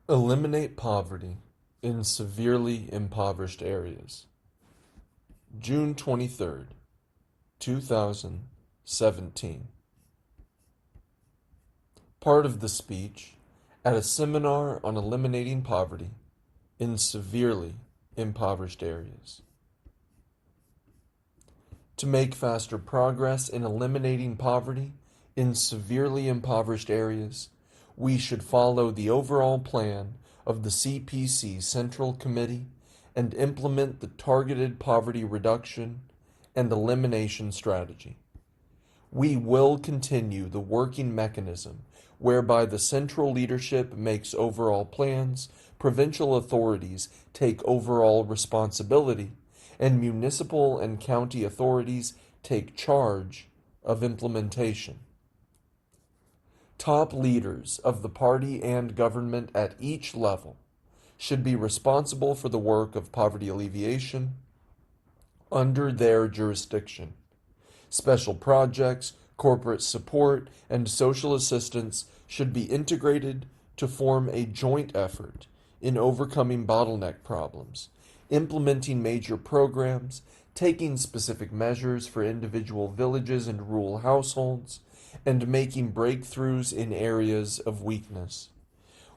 Eliminate poverty in severely impoverished areas. June 23rd, 2017. Part of the speech at a seminar on eliminating poverty in severely impoverished areas. To make faster progress in eliminating poverty in severely impoverished areas, we should follow the overall plan of the CPC Central Committee and implement the targeted poverty reduction and elimination strategy. We will continue the working mechanism whereby the central leadership makes overall plans, provincial authorities take overall responsibility, and municipal and county authorities take charge of implementation. Top leaders of the party and government at each level should be responsible for the work of poverty alleviation under their jurisdiction. Special projects, corporate support, and social assistance should be integrated to form a joint effort in overcoming bottleneck problems, implementing major programs, taking specific measures for individual villages and rural households, and making breakthroughs in areas of weakness.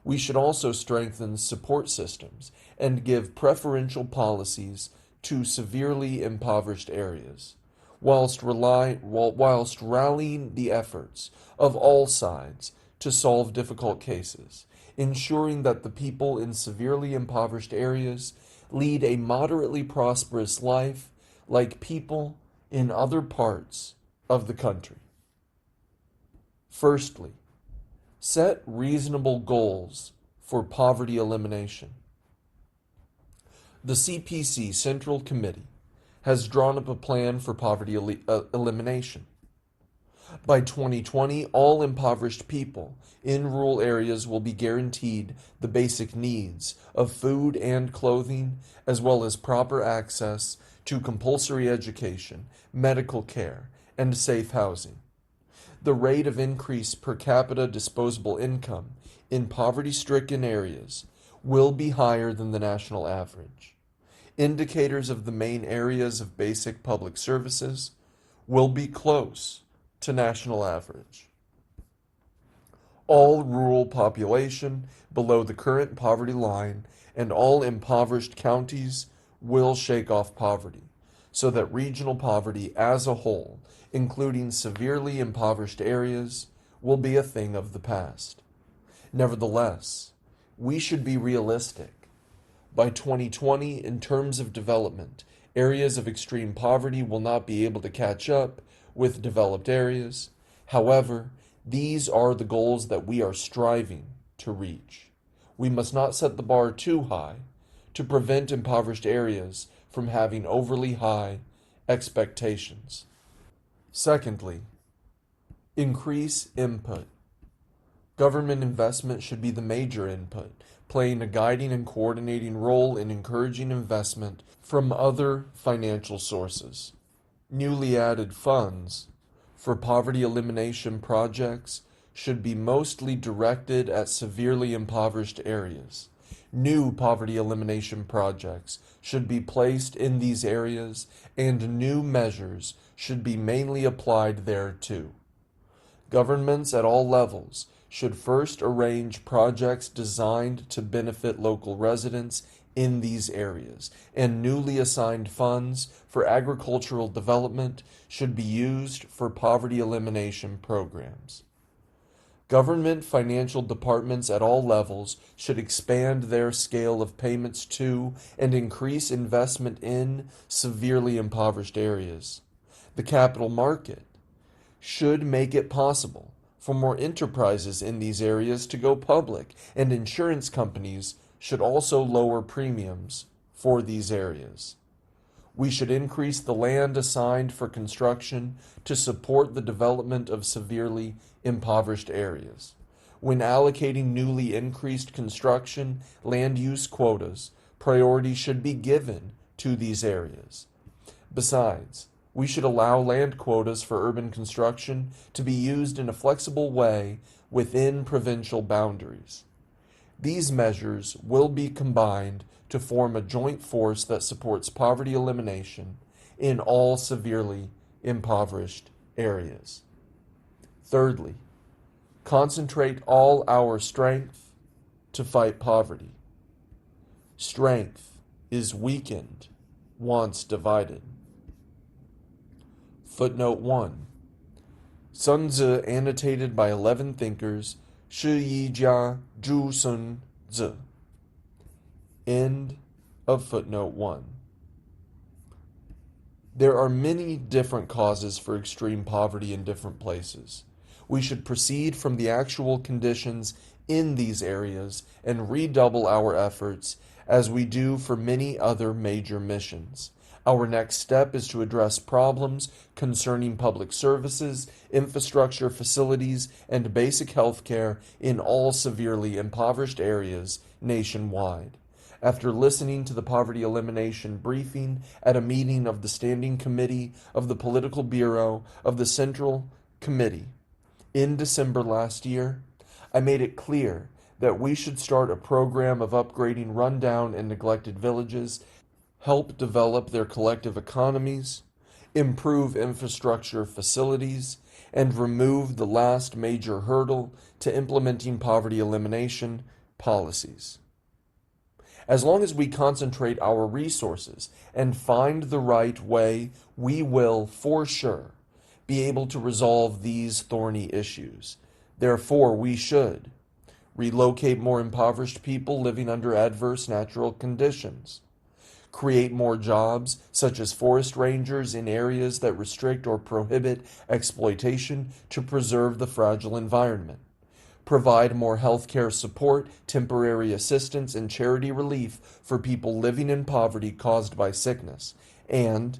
We should also strengthen support systems and give preferential policies to severely impoverished areas, whilst rallying the efforts of all sides to solve difficult cases, ensuring that the people in severely impoverished areas lead a moderately prosperous life like people in other parts of the country. Firstly, set reasonable goals for poverty elimination. The CPC Central Committee has drawn up a plan for poverty elimination. By 2020, all impoverished people in rural areas will be guaranteed the basic needs of food and clothing, as well as proper access to compulsory education, medical care, and safe housing. The rate of increase per capita disposable income in poverty-stricken areas will be higher than the national average. Indicators of the main areas of basic public services will be close to national average. All rural population below the current poverty line and all impoverished counties will shake off poverty, so that regional poverty as a whole, including severely impoverished areas, will be a thing of the past. Nevertheless, we should be realistic. By 2020, in terms of development, areas of extreme poverty will not be able to catch up with developed areas. However, these are the goals that we are striving to reach. We must not set the bar too high to prevent impoverished areas from having overly high expectations. Secondly, increase input. Government investment should be the major input, playing a guiding and coordinating role in encouraging investment from other financial sources. Newly added funds for poverty elimination projects should be mostly directed at severely impoverished areas. New poverty elimination projects should be placed in these areas, and new measures should be mainly applied thereto. Governments at all levels should first arrange projects designed to benefit local residents in these areas, and newly assigned funds for agricultural development should be used for poverty elimination programs. Government financial departments at all levels should expand their scale of payments to and increase investment in severely impoverished areas. The capital market should make it possible for more enterprises in these areas to go public, and insurance companies should also lower premiums for these areas. We should increase the land assigned for construction to support the development of severely impoverished areas. When allocating newly increased construction land use quotas, priority should be given to these areas. Besides, we should allow land quotas for urban construction to be used in a flexible way within provincial boundaries. These measures will be combined to form a joint force that supports poverty elimination in all severely impoverished areas. Thirdly, concentrate all our strength to fight poverty. Strength is weakened once divided. Footnote 1. Sun Tzu annotated by 11 thinkers, Shi Yijia Zhu Sun Tzu. End of footnote 1. There are many different causes for extreme poverty in different places. We should proceed from the actual conditions in these areas and redouble our efforts as we do for many other major missions. Our next step is to address problems concerning public services, infrastructure facilities, and basic health care in all severely impoverished areas nationwide. After listening to the poverty elimination briefing at a meeting of the Standing Committee of the Political Bureau of the Central Committee in December last year, I made it clear that we should start a program of upgrading rundown and neglected villages, help develop their collective economies, improve infrastructure facilities, and remove the last major hurdle to implementing poverty elimination policies. As long as we concentrate our resources and find the right way, we will, for sure, be able to resolve these thorny issues. Therefore, we should relocate more impoverished people living under adverse natural conditions, create more jobs, such as forest rangers in areas that restrict or prohibit exploitation to preserve the fragile environment, provide more healthcare support, temporary assistance, and charity relief for people living in poverty caused by sickness, and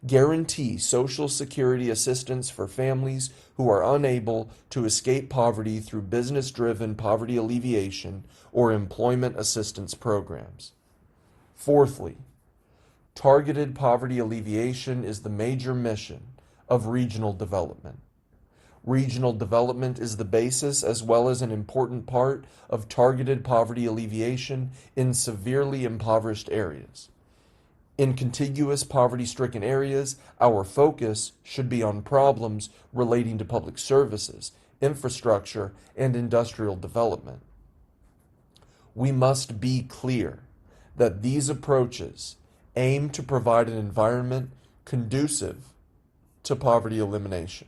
guarantee Social Security assistance for families who are unable to escape poverty through business-driven poverty alleviation or employment assistance programs. Fourthly, targeted poverty alleviation is the major mission of regional development. Regional development is the basis as well as an important part of targeted poverty alleviation in severely impoverished areas. In contiguous poverty-stricken areas, our focus should be on problems relating to public services, infrastructure, and industrial development. We must be clear that these approaches aim to provide an environment conducive to poverty elimination.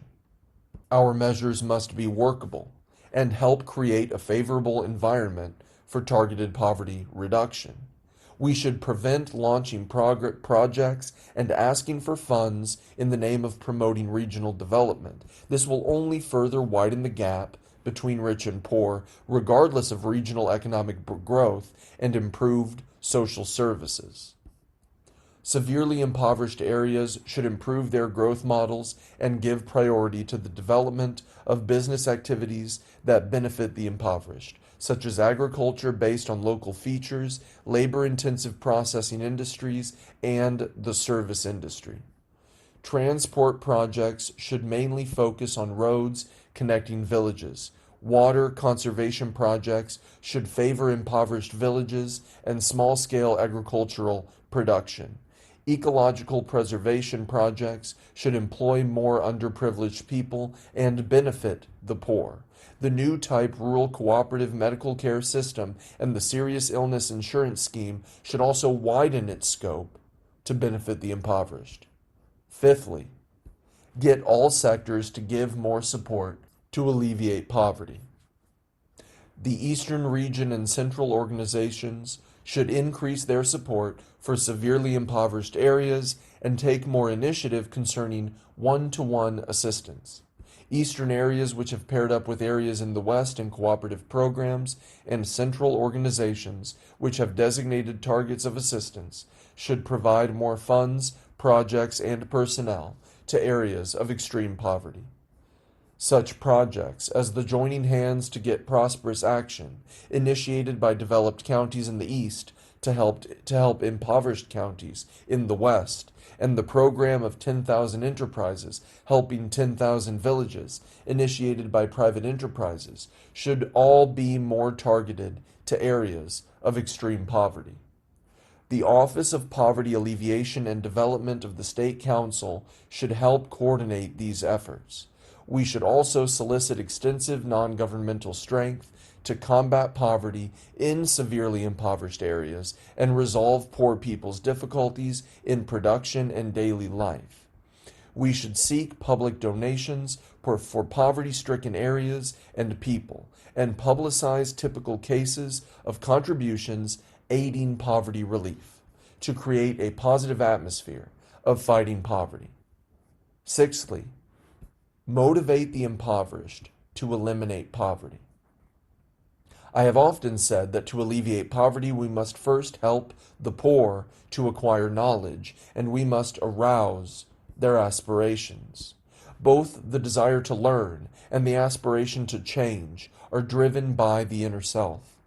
Our measures must be workable and help create a favorable environment for targeted poverty reduction. We should prevent launching projects and asking for funds in the name of promoting regional development. This will only further widen the gap between rich and poor, regardless of regional economic growth and improved social services. Severely impoverished areas should improve their growth models and give priority to the development of business activities that benefit the impoverished, such as agriculture based on local features, labor-intensive processing industries, and the service industry. Transport projects should mainly focus on roads connecting villages. Water conservation projects should favor impoverished villages and small-scale agricultural production. Ecological preservation projects should employ more underprivileged people and benefit the poor. The new type rural cooperative medical care system and the serious illness insurance scheme should also widen its scope to benefit the impoverished. Fifthly, get all sectors to give more support to alleviate poverty. The Eastern Region and Central organizations should increase their support for severely impoverished areas and take more initiative concerning one-to-one assistance. Eastern areas which have paired up with areas in the West in cooperative programs and central organizations which have designated targets of assistance should provide more funds, projects, and personnel to areas of extreme poverty. Such projects as the Joining Hands to Get Prosperous Action, initiated by developed counties in the East to help impoverished counties in the West, and the program of 10,000 enterprises helping 10,000 villages, initiated by private enterprises, should all be more targeted to areas of extreme poverty. The Office of Poverty Alleviation and Development of the State Council should help coordinate these efforts. We should also solicit extensive non-governmental strength to combat poverty in severely impoverished areas and resolve poor people's difficulties in production and daily life. We should seek public donations for poverty-stricken areas and people, and publicize typical cases of contributions aiding poverty relief to create a positive atmosphere of fighting poverty. Sixthly, motivate the impoverished to eliminate poverty. I have often said that to alleviate poverty, we must first help the poor to acquire knowledge, and we must arouse their aspirations. Both the desire to learn and the aspiration to change are driven by the inner self.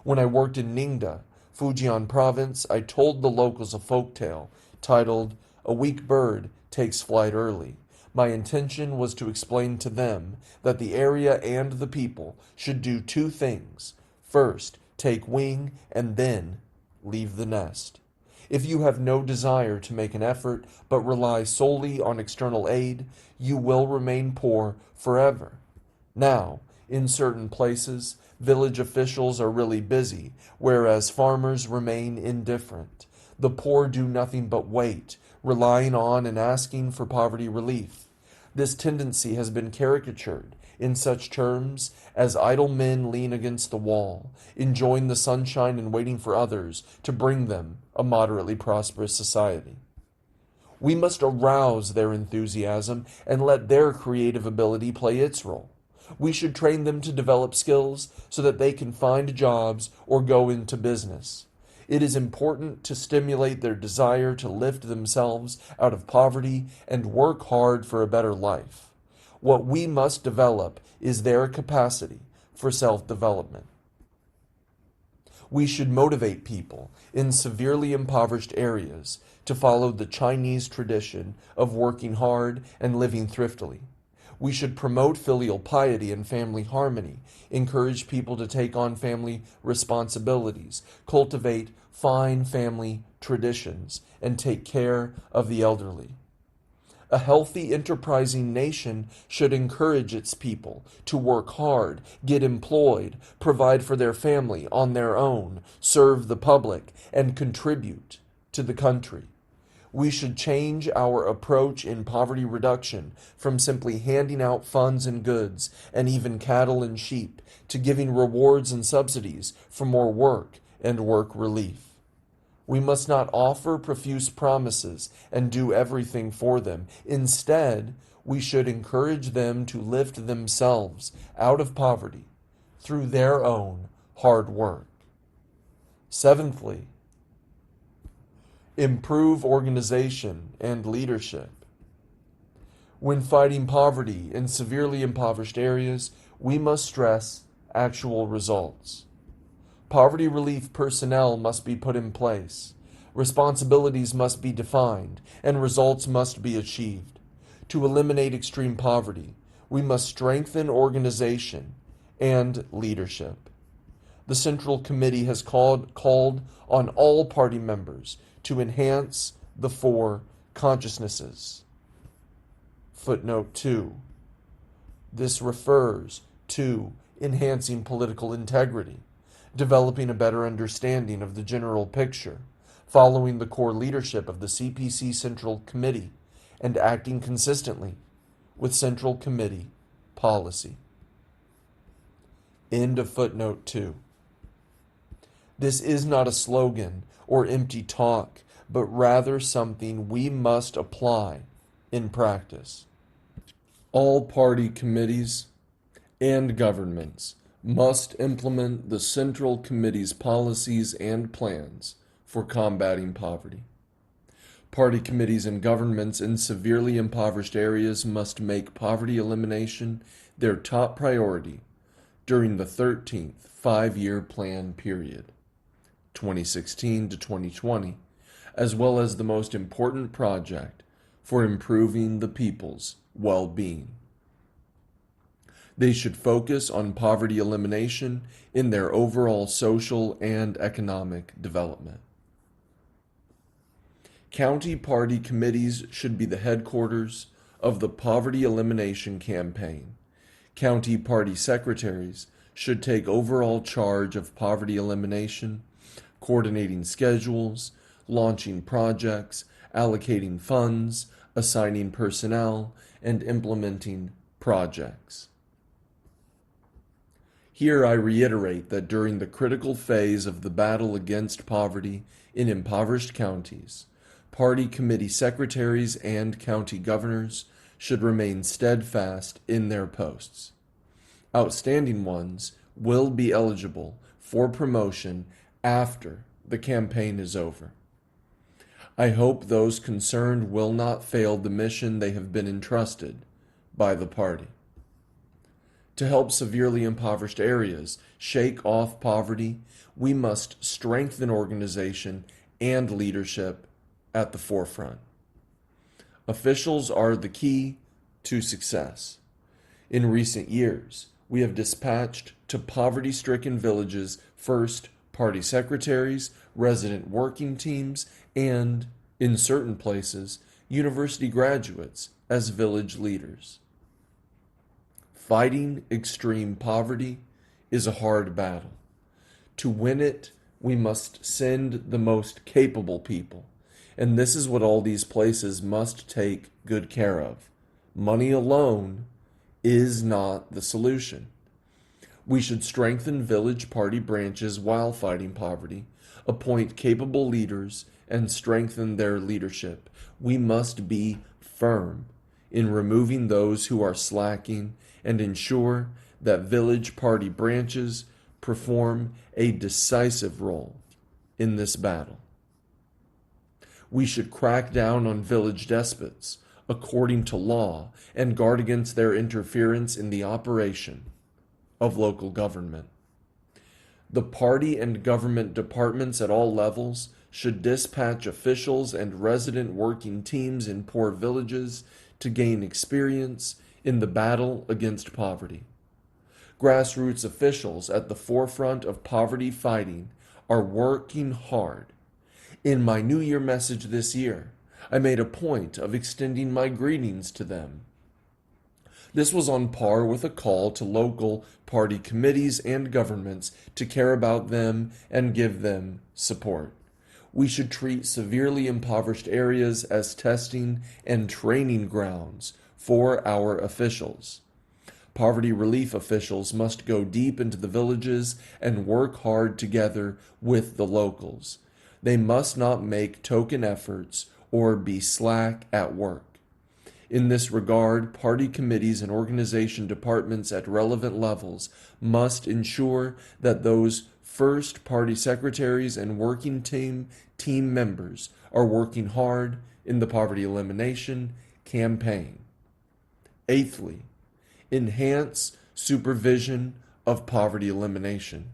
When I worked in Ningda, Fujian province, I told the locals a folktale titled "A Weak Bird Takes Flight Early." My intention was to explain to them that the area and the people should do two things. First, take wing, and then leave the nest. If you have no desire to make an effort, but rely solely on external aid, you will remain poor forever. Now, in certain places, village officials are really busy, whereas farmers remain indifferent. The poor do nothing but wait, relying on and asking for poverty relief. This tendency has been caricatured in such terms as idle men lean against the wall, enjoying the sunshine and waiting for others to bring them a moderately prosperous society. We must arouse their enthusiasm and let their creative ability play its role. We should train them to develop skills so that they can find jobs or go into business. It is important to stimulate their desire to lift themselves out of poverty and work hard for a better life. What we must develop is their capacity for self-development. We should motivate people in severely impoverished areas to follow the Chinese tradition of working hard and living thriftily. We should promote filial piety and family harmony, encourage people to take on family responsibilities, cultivate fine family traditions, and take care of the elderly. A healthy, enterprising nation should encourage its people to work hard, get employed, provide for their family on their own, serve the public, and contribute to the country. We should change our approach in poverty reduction from simply handing out funds and goods, and even cattle and sheep, to giving rewards and subsidies for more work and work relief. We must not offer profuse promises and do everything for them. Instead, we should encourage them to lift themselves out of poverty through their own hard work. Seventhly, improve organization and leadership. When fighting poverty in severely impoverished areas, we must stress actual results. Poverty relief personnel must be put in place. Responsibilities must be defined, and results must be achieved. To eliminate extreme poverty, we must strengthen organization and leadership. The Central Committee has called on all party members to enhance the four consciousnesses. Footnote 2. This refers to enhancing political integrity, developing a better understanding of the general picture, following the core leadership of the CPC Central Committee, and acting consistently with Central Committee policy. End of footnote 2. This is not a slogan or empty talk, but rather something we must apply in practice. All party committees and governments must implement the Central Committee's policies and plans for combating poverty. Party committees and governments in severely impoverished areas must make poverty elimination their top priority during the 13th five-year plan period. 2016 to 2020, as well as the most important project for improving the people's well-being. They should focus on poverty elimination in their overall social and economic development. County party committees should be the headquarters of the poverty elimination campaign. County party secretaries should take overall charge of poverty elimination, coordinating schedules, launching projects, allocating funds, assigning personnel, and implementing projects. Here I reiterate that during the critical phase of the battle against poverty in impoverished counties, party committee secretaries and county governors should remain steadfast in their posts. Outstanding ones will be eligible for promotion after the campaign is over. I hope those concerned will not fail the mission they have been entrusted by the party. To help severely impoverished areas shake off poverty, we must strengthen organization and leadership at the forefront. Officials are the key to success. In recent years, we have dispatched to poverty-stricken villages first party secretaries, resident working teams, and, in certain places, university graduates as village leaders. Fighting extreme poverty is a hard battle. To win it, we must send the most capable people, and this is what all these places must take good care of. Money alone is not the solution. We should strengthen village party branches while fighting poverty, appoint capable leaders, and strengthen their leadership. We must be firm in removing those who are slacking and ensure that village party branches perform a decisive role in this battle. We should crack down on village despots according to law and guard against their interference in the operation of local government. The party and government departments at all levels should dispatch officials and resident working teams in poor villages to gain experience in the battle against poverty. Grassroots officials at the forefront of poverty fighting are working hard. In my New Year message this year, I made a point of extending my greetings to them. This was on par with a call to local party committees and governments to care about them and give them support. We should treat severely impoverished areas as testing and training grounds for our officials. Poverty relief officials must go deep into the villages and work hard together with the locals. They must not make token efforts or be slack at work. In this regard, party committees and organization departments at relevant levels must ensure that those first party secretaries and working team members are working hard in the poverty elimination campaign. Eighthly, enhance supervision of poverty elimination.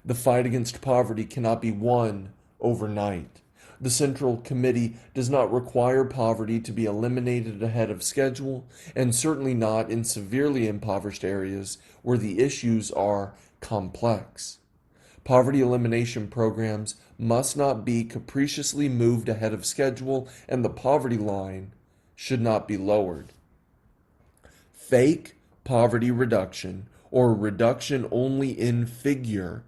The fight against poverty cannot be won overnight. The Central Committee does not require poverty to be eliminated ahead of schedule, and certainly not in severely impoverished areas where the issues are complex. Poverty elimination programs must not be capriciously moved ahead of schedule, and the poverty line should not be lowered. Fake poverty reduction, or reduction only in figure,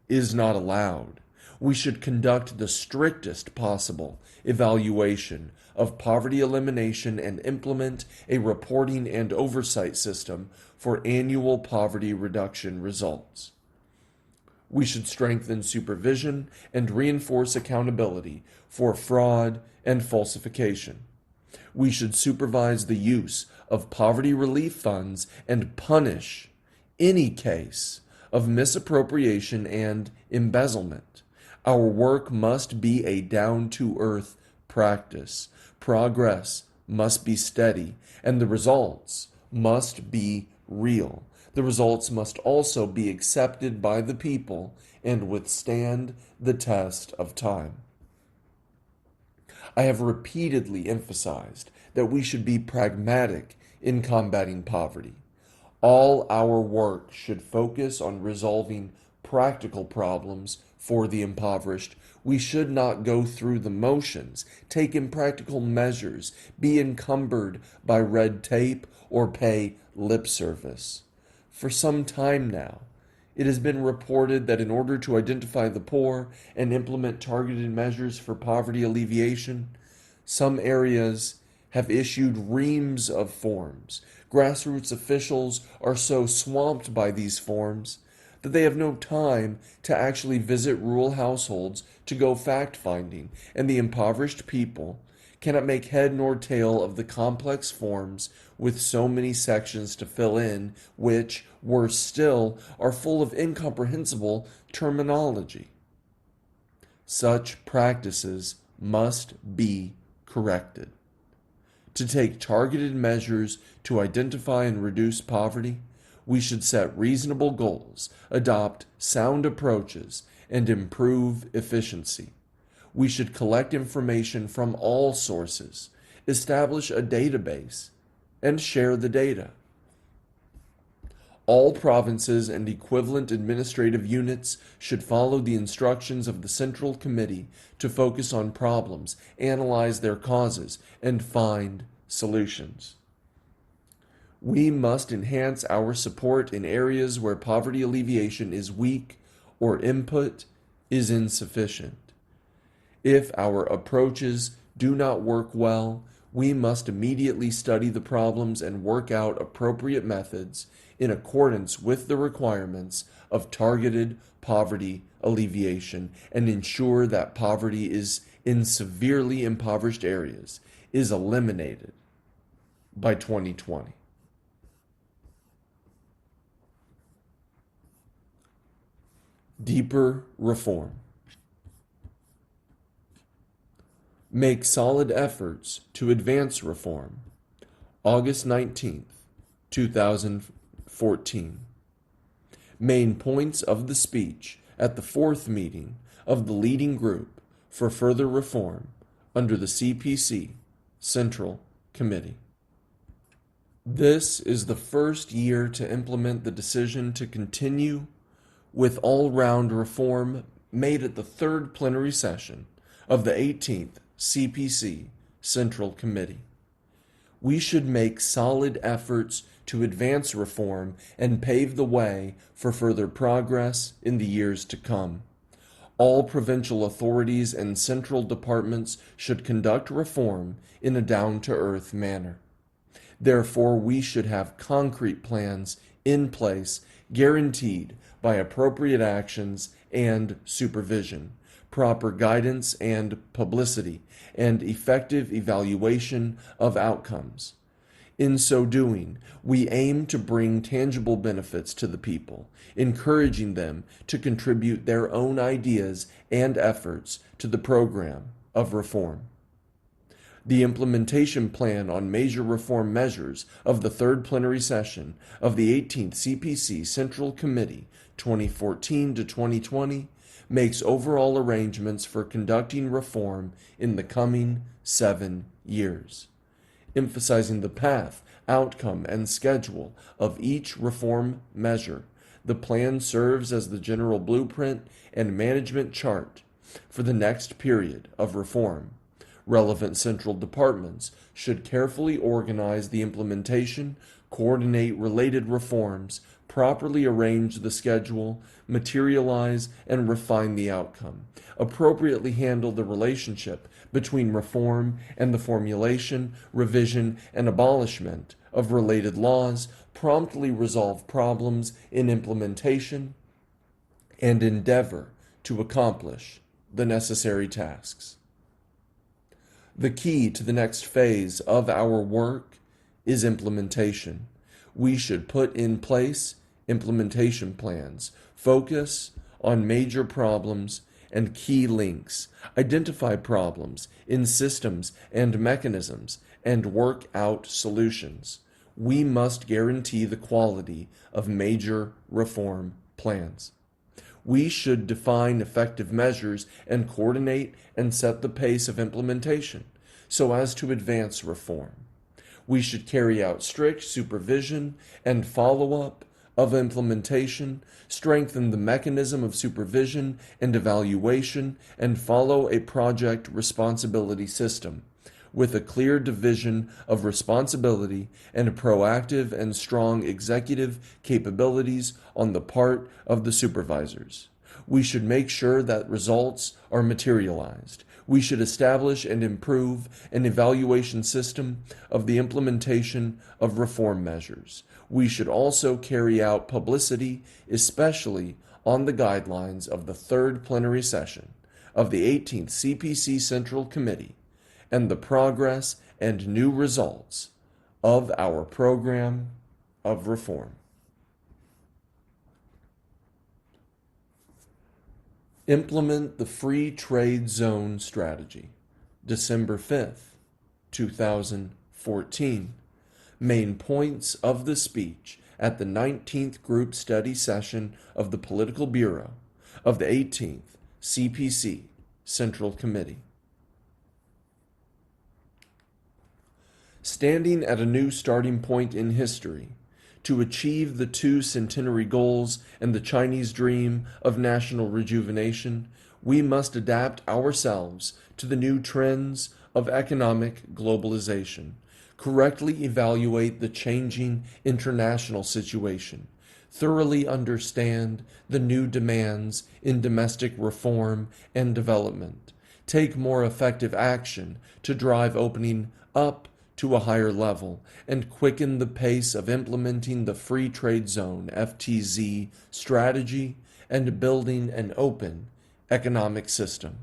is not allowed. We should conduct the strictest possible evaluation of poverty elimination and implement a reporting and oversight system for annual poverty reduction results. We should strengthen supervision and reinforce accountability for fraud and falsification. We should supervise the use of poverty relief funds and punish any case of misappropriation and embezzlement. Our work must be a down-to-earth practice. Progress must be steady, and the results must be real. The results must also be accepted by the people and withstand the test of time. I have repeatedly emphasized that we should be pragmatic in combating poverty. All our work should focus on resolving practical problems for the impoverished. We should not go through the motions, take impractical measures, be encumbered by red tape, or pay lip service. For some time now, it has been reported that in order to identify the poor and implement targeted measures for poverty alleviation, some areas have issued reams of forms. Grassroots officials are so swamped by these forms that they have no time to actually visit rural households to go fact-finding, and the impoverished people cannot make head nor tail of the complex forms with so many sections to fill in, which, worse still, are full of incomprehensible terminology. Such practices must be corrected. To take targeted measures to identify and reduce poverty, we should set reasonable goals, adopt sound approaches, and improve efficiency. We should collect information from all sources, establish a database, and share the data. All provinces and equivalent administrative units should follow the instructions of the Central Committee to focus on problems, analyze their causes, and find solutions. We must enhance our support in areas where poverty alleviation is weak or input is insufficient. If our approaches do not work well, we must immediately study the problems and work out appropriate methods in accordance with the requirements of targeted poverty alleviation and ensure that poverty is in severely impoverished areas is eliminated by 2020. Deeper reform. Make solid efforts to advance reform. August 19th, 2014. Main points of the speech at the fourth meeting of the leading group for further reform under the CPC Central Committee. This is the first year to implement the decision to continue with all-round reform made at the third plenary session of the 18th CPC Central Committee. We should make solid efforts to advance reform and pave the way for further progress in the years to come. All provincial authorities and central departments should conduct reform in a down-to-earth manner. Therefore, we should have concrete plans in place guaranteed by appropriate actions and supervision, proper guidance and publicity, and effective evaluation of outcomes. In so doing, we aim to bring tangible benefits to the people, encouraging them to contribute their own ideas and efforts to the program of reform. The implementation plan on major reform measures of the third plenary session of the 18th CPC Central Committee 2014 to 2020 makes overall arrangements for conducting reform in the coming 7 years. Emphasizing the path, outcome, and schedule of each reform measure, the plan serves as the general blueprint and management chart for the next period of reform. Relevant central departments should carefully organize the implementation, coordinate related reforms, properly arrange the schedule, materialize and refine the outcome, appropriately handle the relationship between reform and the formulation, revision, and abolishment of related laws, promptly resolve problems in implementation, and endeavor to accomplish the necessary tasks. The key to the next phase of our work is implementation. We should put in place implementation plans, focus on major problems and key links, identify problems in systems and mechanisms, and work out solutions. we must guarantee the quality of major reform plans. We should define effective measures and coordinate and set the pace of implementation so as to advance reform. We should carry out strict supervision and follow-up of implementation, strengthen the mechanism of supervision and evaluation, and follow a project responsibility system with a clear division of responsibility and proactive and strong executive capabilities on the part of the supervisors. We should make sure that results are materialized. We should establish and improve an evaluation system of the implementation of reform measures. We should also carry out publicity, especially on the guidelines of the third plenary session of the 18th CPC Central Committee and the progress and new results of our program of reform. Implement the Free Trade Zone Strategy, December 5th, 2014. Main points of the speech at the 19th Group Study Session of the Political Bureau of the 18th CPC Central Committee. Standing at a new starting point in history, to achieve the two centenary goals and the Chinese dream of national rejuvenation, we must adapt ourselves to the new trends of economic globalization, correctly evaluate the changing international situation, thoroughly understand the new demands in domestic reform and development, take more effective action to drive opening up to a higher level, and quicken the pace of implementing the Free Trade Zone (FTZ) strategy and building an open economic system.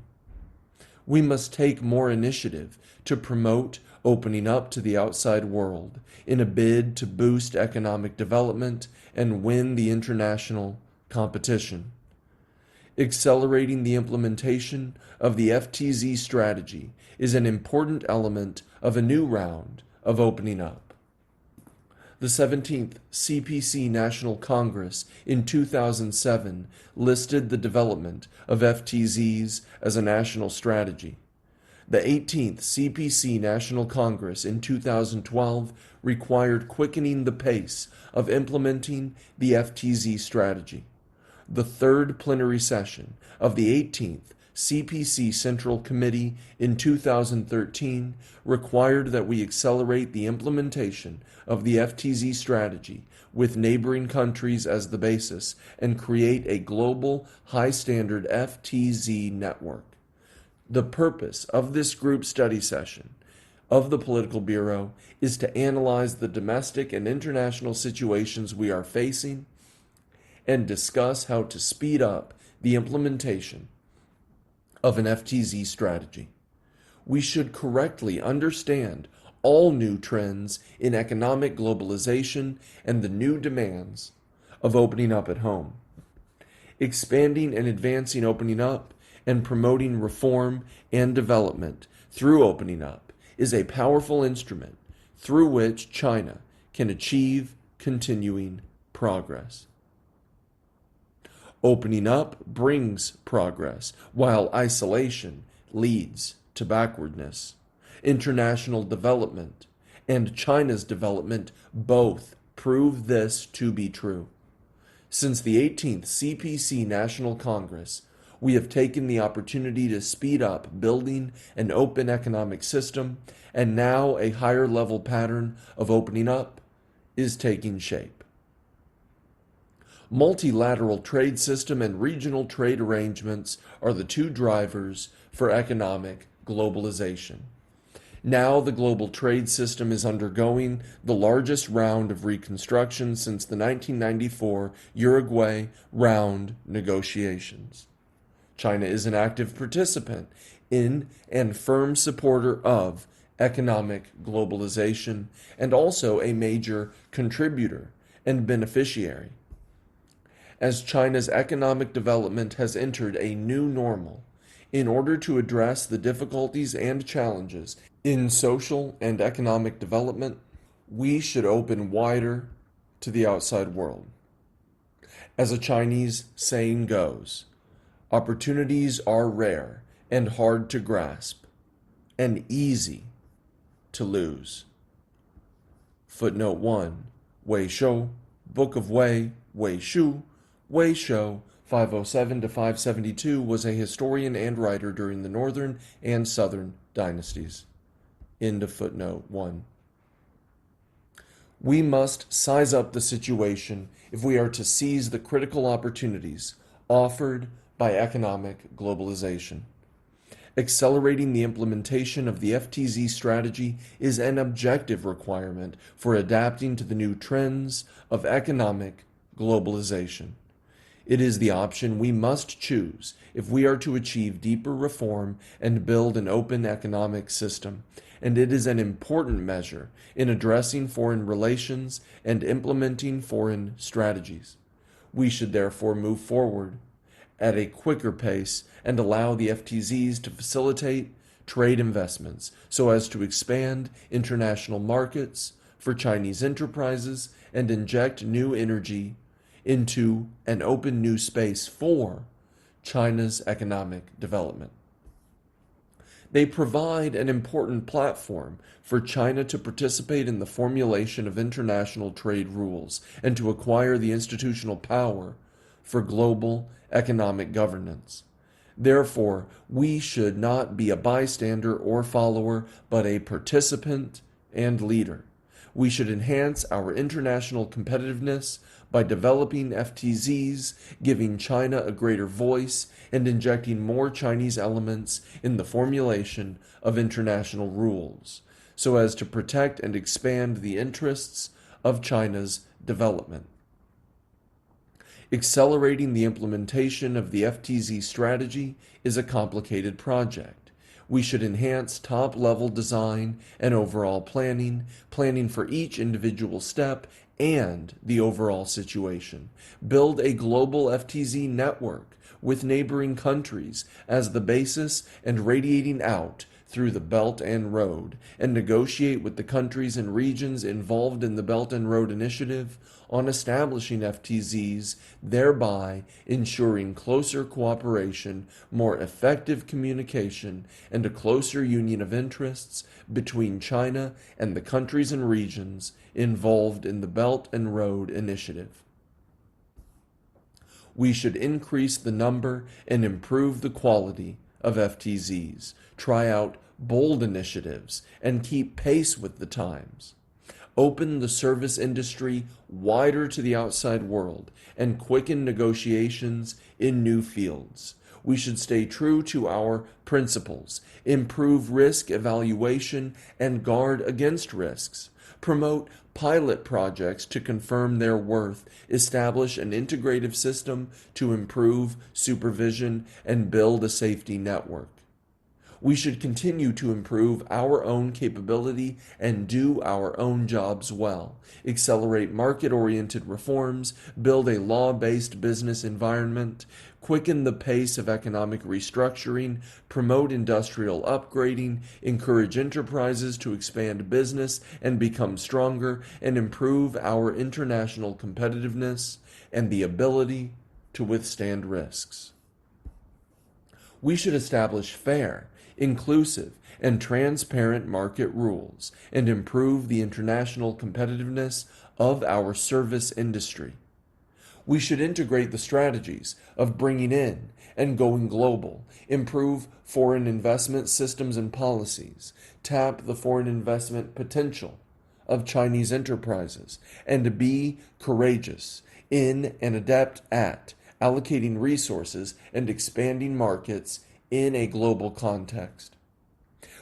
We must take more initiative to promote opening up to the outside world in a bid to boost economic development and win the international competition. Accelerating the implementation of the FTZ strategy is an important element of a new round of opening up. The 17th CPC National Congress in 2007 listed the development of FTZs as a national strategy. The 18th CPC National Congress in 2012 required quickening the pace of implementing the FTZ strategy. The third plenary session of the 18th CPC Central Committee in 2013 required that we accelerate the implementation of the FTZ strategy with neighboring countries as the basis and create a global high-standard FTZ network. The purpose of this group study session of the Political Bureau is to analyze the domestic and international situations we are facing and discuss how to speed up the implementation of an FTZ strategy. We should correctly understand all new trends in economic globalization and the new demands of opening up at home. Expanding and advancing opening up and promoting reform and development through opening up is a powerful instrument through which China can achieve continuing progress. Opening up brings progress, while isolation leads to backwardness. International development and China's development both prove this to be true. Since the 18th CPC National Congress, we have taken the opportunity to speed up building an open economic system, and now a higher level pattern of opening up is taking shape. Multilateral trade system and regional trade arrangements are the two drivers for economic globalization. Now the global trade system is undergoing the largest round of reconstruction since the 1994 Uruguay round negotiations. China is an active participant in and firm supporter of economic globalization and also a major contributor and beneficiary. As China's economic development has entered a new normal, in order to address the difficulties and challenges in social and economic development, We should open wider to the outside world. As a Chinese saying goes, opportunities are rare and hard to grasp, and easy to lose. Footnote 1. Wei Shou, Book of Wei, Wei Shu, Wei Shou, 507 to 572, was a historian and writer during the Northern and Southern dynasties. End of footnote 1. We must size up the situation if we are to seize the critical opportunities offered by economic globalization. Accelerating the implementation of the FTZ strategy is an objective requirement for adapting to the new trends of economic globalization. It is the option we must choose if we are to achieve deeper reform and build an open economic system, and it is an important measure in addressing foreign relations and implementing foreign strategies. We should therefore move forward at a quicker pace and allow the FTZs to facilitate trade investments so as to expand international markets for Chinese enterprises and inject new energy into an open new space for China's economic development. They provide an important platform for China to participate in the formulation of international trade rules and to acquire the institutional power for global economic governance. Therefore, we should not be a bystander or follower, but a participant and leader. We should enhance our international competitiveness by developing FTZs, giving China a greater voice, and injecting more Chinese elements in the formulation of international rules, so as to protect and expand the interests of China's development. Accelerating the implementation of the FTZ strategy is a complicated project. We should enhance top-level design and overall planning for each individual step and the overall situation. Build a global FTZ network with neighboring countries as the basis and radiating out through the Belt and Road, and negotiate with the countries and regions involved in the Belt and Road Initiative on establishing FTZs, thereby ensuring closer cooperation, more effective communication, and a closer union of interests between China and the countries and regions involved in the Belt and Road Initiative. We should increase the number and improve the quality of FTZs, try out bold initiatives, and keep pace with the times. Open the service industry wider to the outside world and quicken negotiations in new fields. We should stay true to our principles, improve risk evaluation, and guard against risks. Promote pilot projects to confirm their worth, establish an integrative system to improve supervision, and build a safety network. We should continue to improve our own capability and do our own jobs well, accelerate market-oriented reforms, build a law-based business environment, quicken the pace of economic restructuring, promote industrial upgrading, encourage enterprises to expand business and become stronger, and improve our international competitiveness and the ability to withstand risks. We should establish fair, inclusive, and transparent market rules and improve the international competitiveness of our service industry. We should integrate the strategies of bringing in and going global, improve foreign investment systems and policies, tap the foreign investment potential of Chinese enterprises, and be courageous in and adept at allocating resources and expanding markets in a global context.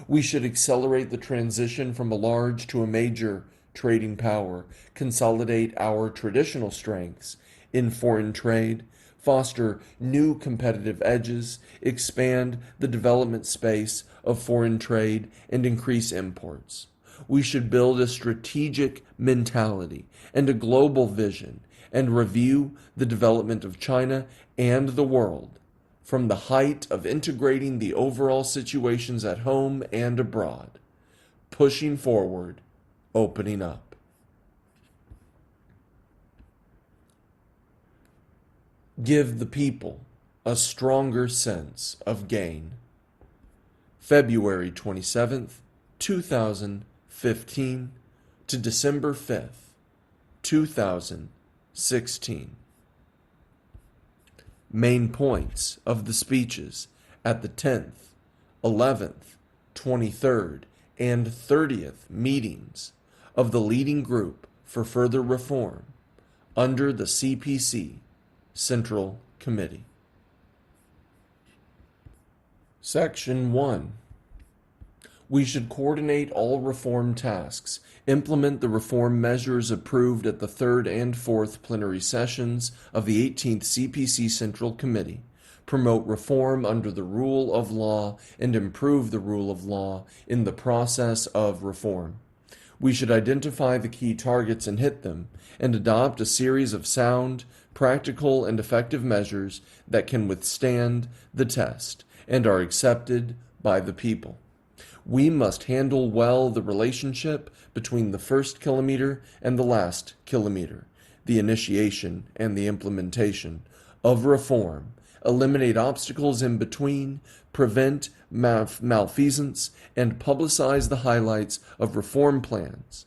We should accelerate the transition from a large to a major trading power, consolidate our traditional strengths in foreign trade, foster new competitive edges, expand the development space of foreign trade, and increase imports. We should build a strategic mentality and a global vision and review the development of China and the world from the height of integrating the overall situations at home and abroad, pushing forward, opening up. Give the people a stronger sense of gain. February 27th, 2015 to December 5th, 2016. Main points of the speeches at the 10th, 11th, 23rd, and 30th meetings of the leading group for further reform under the CPC Central Committee. Section 1. We should coordinate all reform tasks, implement the reform measures approved at the third and fourth plenary sessions of the 18th CPC Central Committee, promote reform under the rule of law, and improve the rule of law in the process of reform. We should identify the key targets and hit them, and adopt a series of sound, practical, and effective measures that can withstand the test and are accepted by the people. We must handle well the relationship between the first kilometer and the last kilometer, the initiation and the implementation of reform, eliminate obstacles in between, prevent malfeasance, and publicize the highlights of reform plans,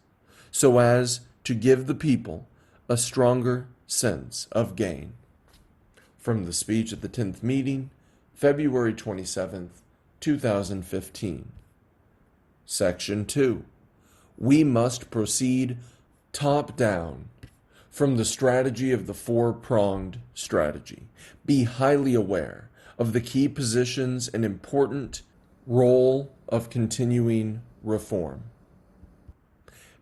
so as to give the people a stronger sense of gain. From the speech at the 10th meeting, February 27th, 2015. Section 2. We must proceed top-down from the strategy of the four-pronged strategy. Be highly aware of the key positions and important role of continuing reform.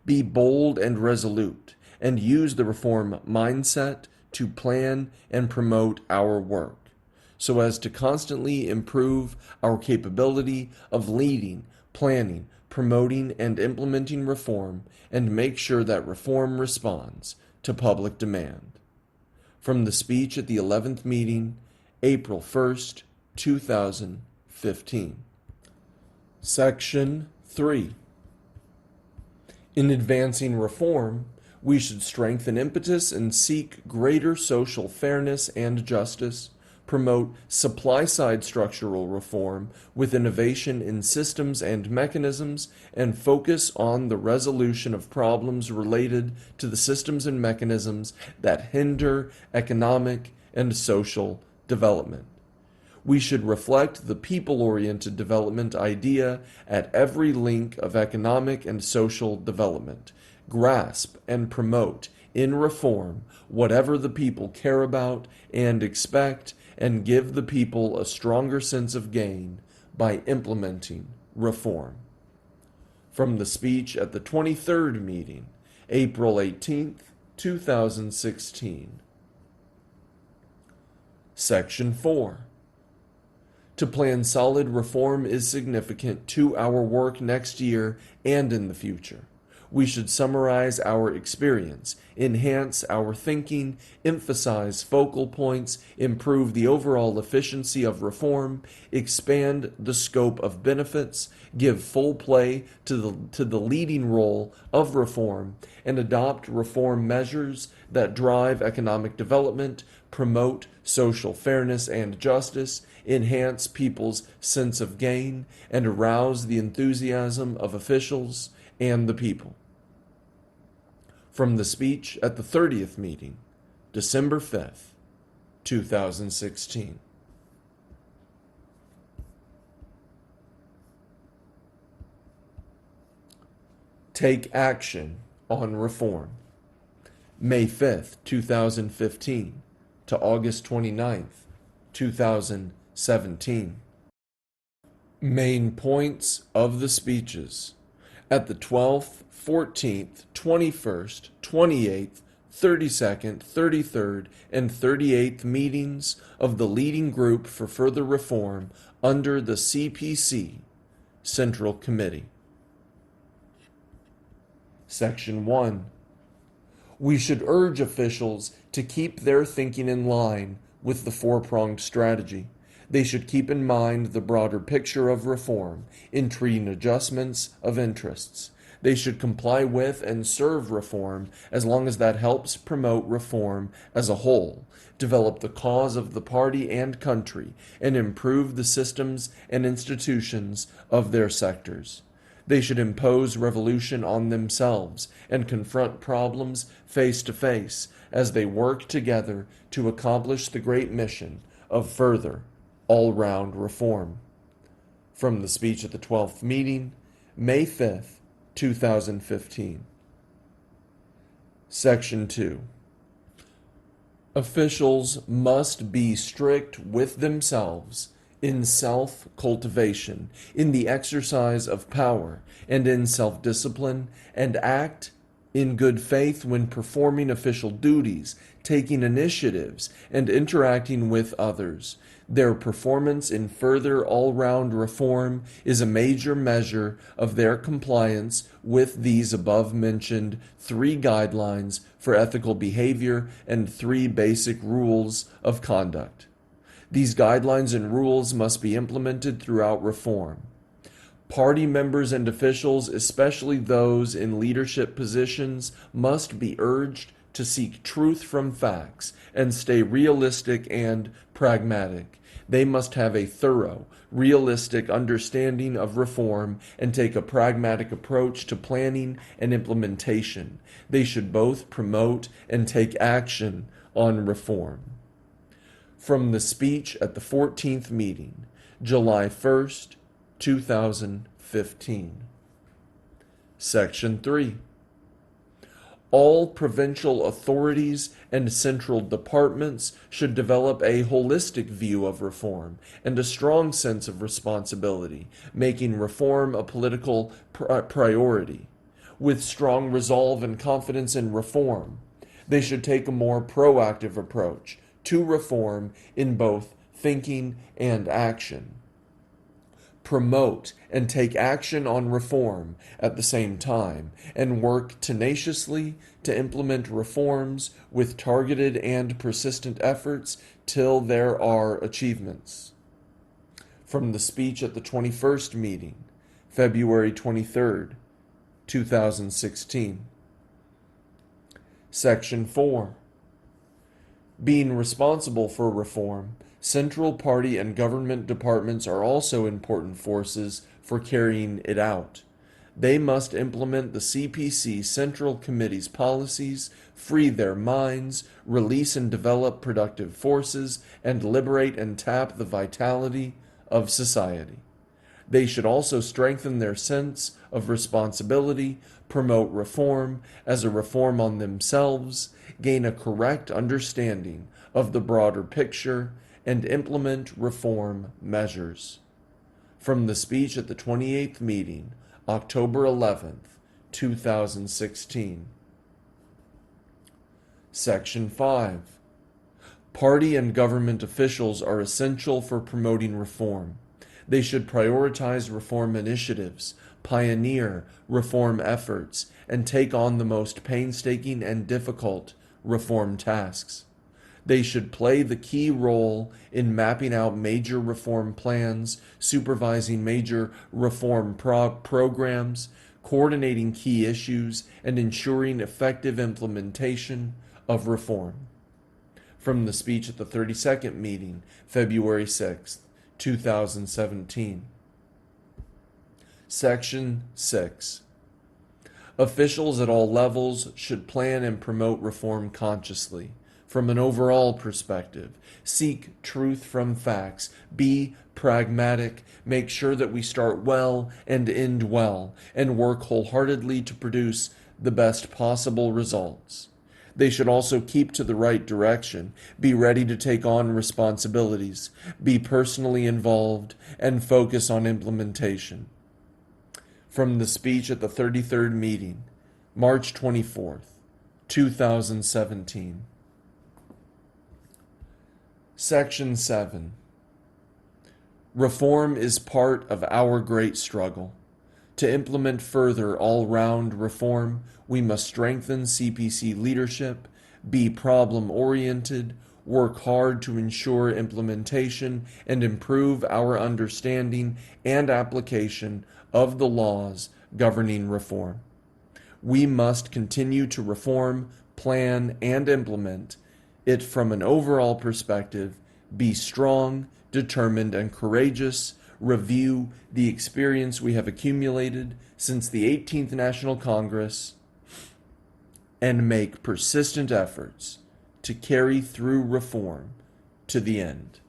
Be bold and resolute, and use the reform mindset to plan and promote our work, so as to constantly improve our capability of leading, planning, promoting, and implementing reform, and make sure that reform responds to public demand. From the speech at the 11th meeting, April 1st, 2015. Section 3. In advancing reform, we should strengthen impetus and seek greater social fairness and justice, promote supply-side structural reform with innovation in systems and mechanisms, and focus on the resolution of problems related to the systems and mechanisms that hinder economic and social development. We should reflect the people-oriented development idea at every link of economic and social development, grasp and promote in reform whatever the people care about and expect, and give the people a stronger sense of gain by implementing reform. From the speech at the 23rd meeting, April 18th, 2016. Section 4. To plan solid reform is significant to our work next year and in the future. We should summarize our experience, enhance our thinking, emphasize focal points, improve the overall efficiency of reform, expand the scope of benefits, give full play to the leading role of reform, and adopt reform measures that drive economic development, promote social fairness and justice, enhance people's sense of gain, and arouse the enthusiasm of officials and the people. From the speech at the 30th meeting, December 5th, 2016. Take action on reform. May 5th, 2015 to August 29th, 2017. Main points of the speeches at the 12th, 14th, 21st, 28th, 32nd, 33rd, and 38th meetings of the leading group for further reform under the CPC Central Committee. Section 1. We should urge officials to keep their thinking in line with the four-pronged strategy. They should keep in mind the broader picture of reform in treating adjustments of interests. They should comply with and serve reform as long as that helps promote reform as a whole, develop the cause of the party and country, and improve the systems and institutions of their sectors. They should impose revolution on themselves and confront problems face to face as they work together to accomplish the great mission of further all-round reform. From the speech at the 12th meeting, May 5th, 2015. Section 2. Officials must be strict with themselves in self-cultivation, in the exercise of power, and in self-discipline, and act in good faith when performing official duties, taking initiatives, and interacting with others. Their performance in further all-round reform is a major measure of their compliance with these above-mentioned 3 guidelines for ethical behavior and 3 basic rules of conduct. These guidelines and rules must be implemented throughout reform. Party members and officials, especially those in leadership positions, must be urged to seek truth from facts and stay realistic and pragmatic. They must have a thorough, realistic understanding of reform and take a pragmatic approach to planning and implementation. They should both promote and take action on reform. From the speech at the 14th meeting, July 1st, 2015. Section 3. All provincial authorities and central departments should develop a holistic view of reform and a strong sense of responsibility, making reform a political priority. With strong resolve and confidence in reform, they should take a more proactive approach to reform in both thinking and action. Promote and take action on reform at the same time, and work tenaciously to implement reforms with targeted and persistent efforts till there are achievements. From the speech at the 21st meeting, February 23rd, 2016. Section 4. Being responsible for reform, central party and government departments are also important forces for carrying it out. They must implement the CPC Central Committee's policies, free their minds, release and develop productive forces, and liberate and tap the vitality of society. They should also strengthen their sense of responsibility, promote reform as a reform on themselves, gain a correct understanding of the broader picture, and implement reform measures. From the speech at the 28th meeting, October 11th, 2016. Section 5. Party and government officials are essential for promoting reform. They should prioritize reform initiatives, pioneer reform efforts, and take on the most painstaking and difficult reform tasks. They should play the key role in mapping out major reform plans, supervising major reform programs, coordinating key issues, and ensuring effective implementation of reform. From the speech at the 32nd meeting, February 6th, 2017. Section 6. Officials at all levels should plan and promote reform consciously. From an overall perspective, seek truth from facts, be pragmatic, make sure that we start well and end well, and work wholeheartedly to produce the best possible results. They should also keep to the right direction, be ready to take on responsibilities, be personally involved, and focus on implementation. From the speech at the 33rd meeting, March 24th, 2017. Section 7. Reform is part of our great struggle. To implement further all-round reform, we must strengthen CPC leadership, be problem-oriented, work hard to ensure implementation, and improve our understanding and application of the laws governing reform. We must continue to reform, plan, and implement it from an overall perspective, be strong, determined, and courageous, review the experience we have accumulated since the 18th National Congress, and make persistent efforts to carry through reform to the end.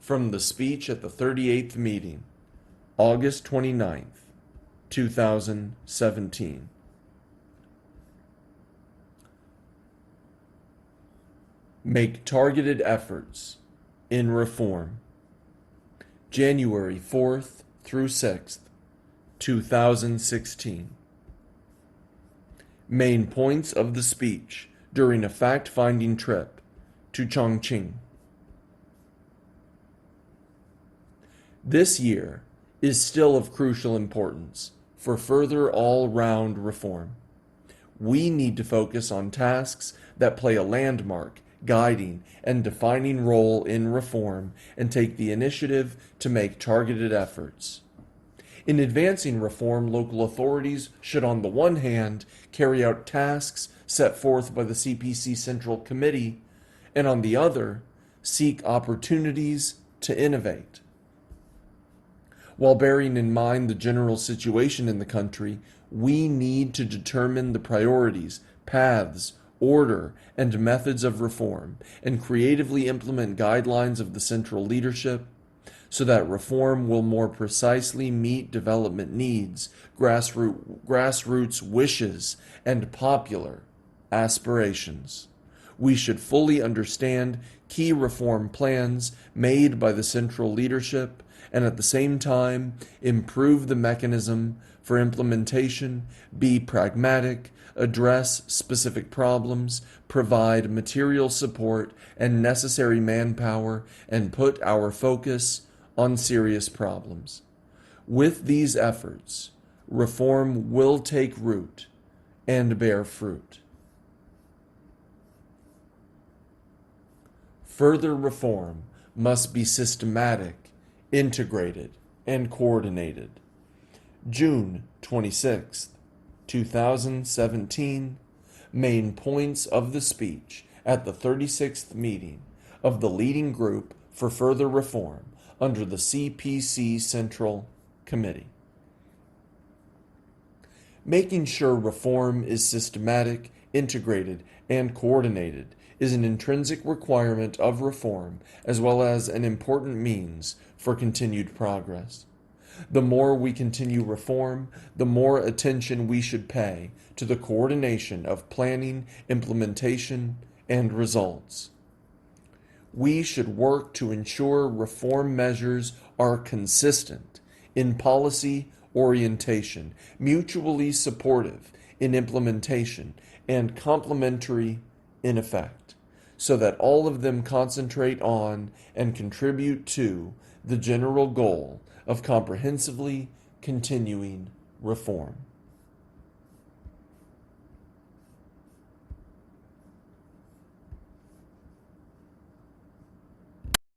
From the speech at the 38th meeting, August 29th, 2017. Make targeted efforts in reform. January 4th through 6th, 2016. Main points of the speech during a fact-finding trip to Chongqing. This year is still of crucial importance for further all-round reform. We need to focus on tasks that play a landmark, guiding, and defining role in reform and take the initiative to make targeted efforts. In advancing reform, local authorities should, on the one hand, carry out tasks set forth by the CPC Central Committee, and on the other, seek opportunities to innovate. While bearing in mind the general situation in the country, we need to determine the priorities, paths, order, and methods of reform, and creatively implement guidelines of the central leadership so that reform will more precisely meet development needs, grassroots wishes, and popular aspirations. We should fully understand key reform plans made by the central leadership and at the same time improve the mechanism for implementation, be pragmatic, address specific problems, provide material support and necessary manpower, and put our focus on serious problems. With these efforts, reform will take root and bear fruit. Further reform must be systematic, integrated, and coordinated. June 26th, 2017, main points of the speech at the 36th meeting of the leading group for further reform under the CPC Central Committee. Making sure reform is systematic, integrated, and coordinated is an intrinsic requirement of reform as well as an important means for continued progress. The more we continue reform, the more attention we should pay to the coordination of planning, implementation, and results. We should work to ensure reform measures are consistent in policy orientation, mutually supportive in implementation, and complementary in effect, so that all of them concentrate on and contribute to the general goal of comprehensively continuing reform.